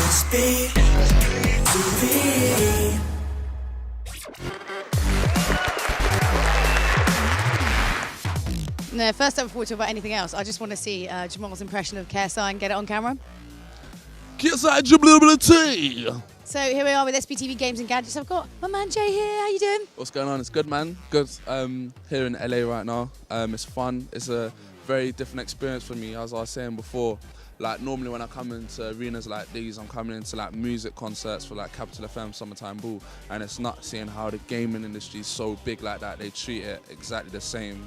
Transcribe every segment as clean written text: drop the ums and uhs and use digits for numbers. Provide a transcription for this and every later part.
SBTV. No, first up, before we talk about anything else, I just want to see Jamal's impression of KSI and get it on camera. KSI Jubilability! So here we are with SBTV Games and Gadgets. I've got my man Jay here. How you doing? What's going on? It's good, man. Good. Here in LA right now. It's fun. It's a very different experience for me, as I was saying before. Like normally when I come into arenas like these, I'm coming into like music concerts for like Capital FM, Summertime Ball, and it's not seeing how the gaming industry is so big like that. They treat it exactly the same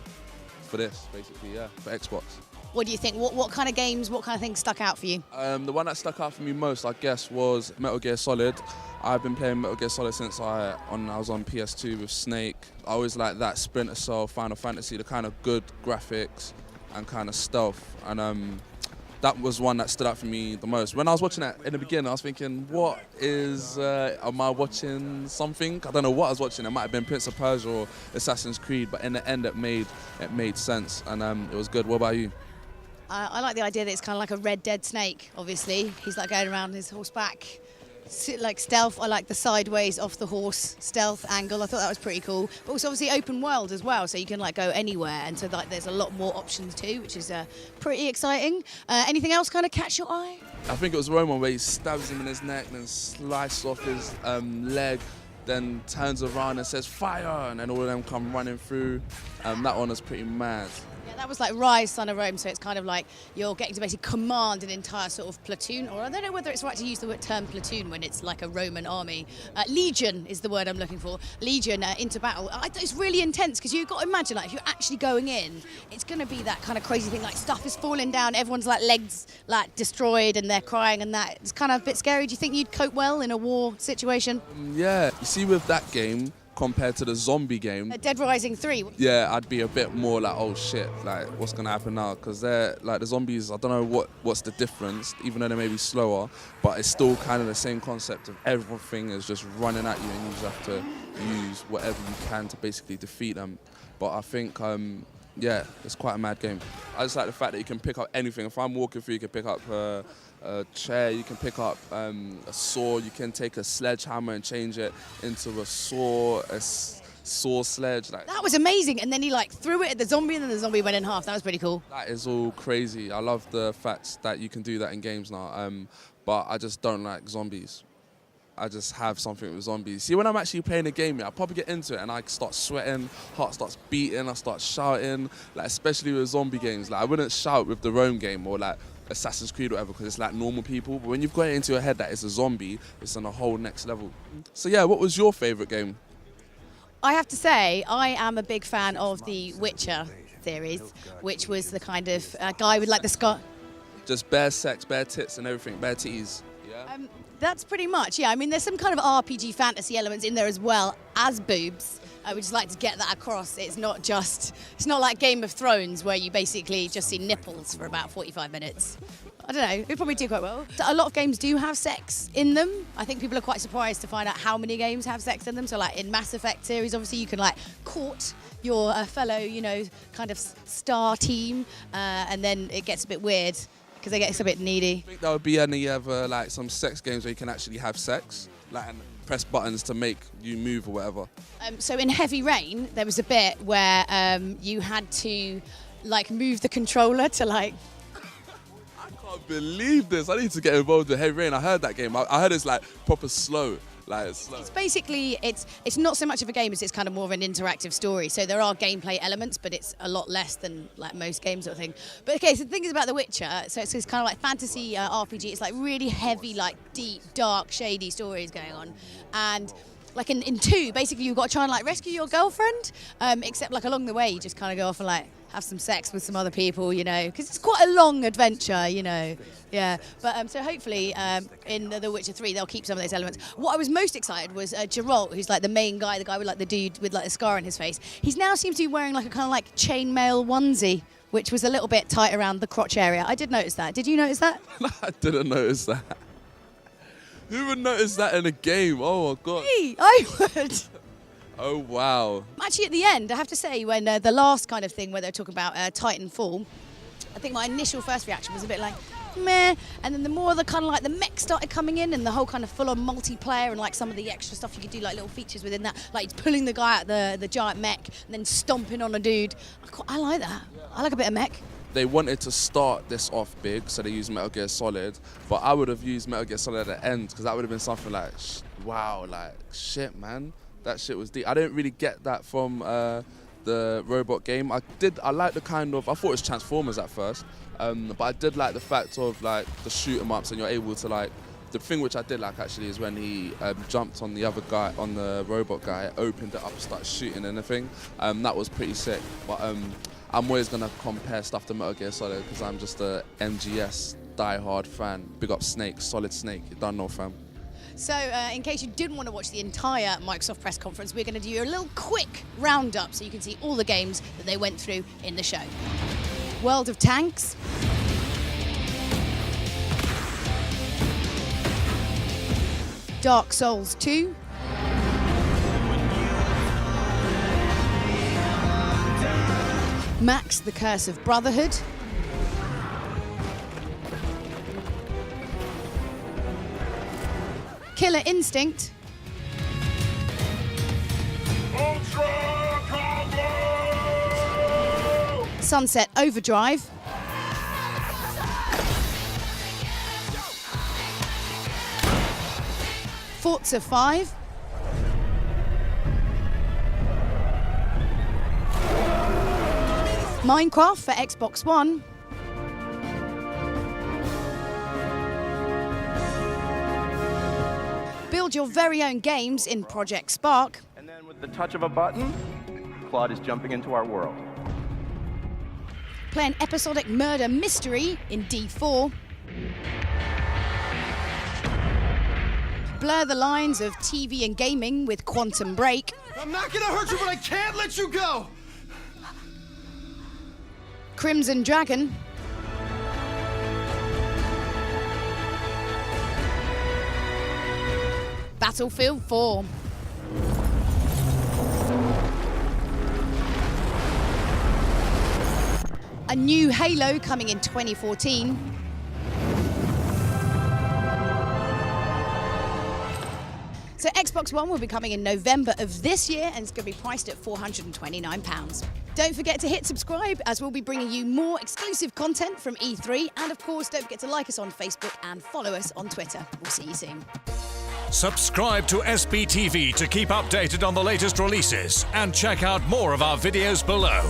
for this, basically, yeah, for Xbox. What do you think? What kind of games, what kind of things stuck out for you? The one that stuck out for me most, I guess, was Metal Gear Solid. I've been playing Metal Gear Solid since I was on PS2 with Snake. I always liked that Splinter Cell, Final Fantasy, the kind of good graphics and kind of stealth. And that was one that stood out for me the most. When I was watching it in the beginning, I was thinking, what is, am I watching something? I don't know what I was watching. It might have been Prince of Persia or Assassin's Creed, but in the end it made sense, and it was good. What about you? I like the idea that it's kind of like a Red Dead Snake, obviously. He's like going around his horseback, like stealth. I like the sideways off the horse stealth angle. I thought that was pretty cool. But also obviously open world as well, so you can like go anywhere, and so like there's a lot more options too, which is pretty exciting. Anything else kind of catch your eye? I think it was Roman where he stabs him in his neck, then slices off his leg, then turns around and says fire, and then all of them come running through. That one was pretty mad. Yeah, that was like Ryse, Son of Rome, so it's kind of like you're getting to basically command an entire sort of platoon, or I don't know whether it's right to use the term platoon when it's like a Roman army. Legion is the word I'm looking for. Legion into battle. It's really intense because you've got to imagine, like, if you're actually going in, it's going to be that kind of crazy thing, like stuff is falling down, everyone's like legs like destroyed and they're crying, and that it's kind of a bit scary. Do you think you'd cope well in a war situation? Yeah, you see with that game, compared to the zombie game, Dead Rising 3. yeah, I'd be a bit more like, oh shit, like what's gonna happen now? Because they're like the zombies. I don't know what's the difference, even though they may be slower, but it's still kind of the same concept of everything is just running at you, and you just have to use whatever you can to basically defeat them. But I think, yeah, it's quite a mad game. I just like the fact that you can pick up anything. If I'm walking through, you can pick up a chair, you can pick up a saw, you can take a sledgehammer and change it into a saw sledge. Like, That was amazing, and then he like threw it at the zombie, and then the zombie went in half. That was pretty cool. that is all crazy. I love the fact that you can do that in games now, but I just don't like zombies. I just have something with zombies. See, when I'm actually playing a game, I probably get into it and I start sweating, heart starts beating, I start shouting, like especially with zombie games. Like I wouldn't shout with the Rome game or like Assassin's Creed or whatever, because it's like normal people. But when you've got it into your head that it's a zombie, it's on a whole next level. So yeah, what was your favourite game? I have to say, I am a big fan of the Witcher series, which was the kind of guy with like the scar. Just bare sex, bare tits and everything, bare titties. Yeah. That's pretty much, yeah. I mean, there's some kind of RPG fantasy elements in there as well as boobs. I would just like to get that across. It's not like Game of Thrones where you basically just see nipples for about 45 minutes. I don't know, it probably do quite well. A lot of games do have sex in them. I think people are quite surprised to find out how many games have sex in them. So like in Mass Effect series, obviously you can like court your fellow, you know, kind of star team, and then it gets a bit weird because it gets a bit needy. Do you think there would be any other like some sex games where you can actually have sex, like and press buttons to make you move or whatever? So in Heavy Rain, there was a bit where you had to like move the controller to like. I can't believe this. I need to get involved with Heavy Rain. I heard that game. I heard it's like proper slow. Like it's slow. It's basically, it's not so much of a game as it's kind of more of an interactive story. So there are gameplay elements, but it's a lot less than like most games sort of thing. But okay, so the thing is about The Witcher, so it's kind of like fantasy RPG. It's like really heavy, like deep, dark, shady stories going on. And like in 2, basically you've got to try and like rescue your girlfriend, except like along the way you just kind of go off and like have some sex with some other people, you know, because it's quite a long adventure, you know. Yeah, but so hopefully in The Witcher 3 they'll keep some of those elements. What I was most excited was Jamal, who's like the main guy, the guy with like the dude with like the scar on his face. He now seems to be wearing like a kind of like chainmail onesie, which was a little bit tight around the crotch area. I did notice that. Did you notice that? I didn't notice that. Who would notice that in a game? Oh my god. Me, I would. Oh wow. Actually, at the end, I have to say, when the last kind of thing where they're talking about Titanfall, I think my initial first reaction was a bit like, meh. And then the more the kind of like the mech started coming in and the whole kind of full-on multiplayer and like some of the extra stuff you could do, like little features within that, like pulling the guy out the giant mech and then stomping on a dude. I like that. I like a bit of mech. They wanted to start this off big, so they used Metal Gear Solid, but I would have used Metal Gear Solid at the end, because that would have been something like, wow, like, shit, man. That shit was deep. I didn't really get that from the robot game. I like the kind of, I thought it was Transformers at first, but I did like the fact of like the shoot 'em ups, and you're able to like, the thing which I did like actually is when he jumped on the other guy, on the robot guy, opened it up and started shooting and everything. That was pretty sick. But I'm always gonna compare stuff to Metal Gear Solid because I'm just a MGS diehard fan. Big up Snake, Solid Snake. You don't know, fam. So, in case you didn't want to watch the entire Microsoft press conference, we're going to do a little quick roundup so you can see all the games that they went through in the show. World of Tanks. Dark Souls 2. Max, The Curse of Brotherhood. Killer Instinct. Ultra Combo! Sunset Overdrive. Forza 5. Minecraft for Xbox One. Build your very own games in Project Spark. And then with the touch of a button, Claude is jumping into our world. Play an episodic murder mystery in D4. Blur the lines of TV and gaming with Quantum Break. I'm not gonna hurt you, but I can't let you go! Crimson Dragon. Battlefield 4. A new Halo coming in 2014. So Xbox One will be coming in November of this year and it's going to be priced at £429. Don't forget to hit subscribe as we'll be bringing you more exclusive content from E3. And of course, don't forget to like us on Facebook and follow us on Twitter. We'll see you soon. Subscribe to SBTV to keep updated on the latest releases and check out more of our videos below.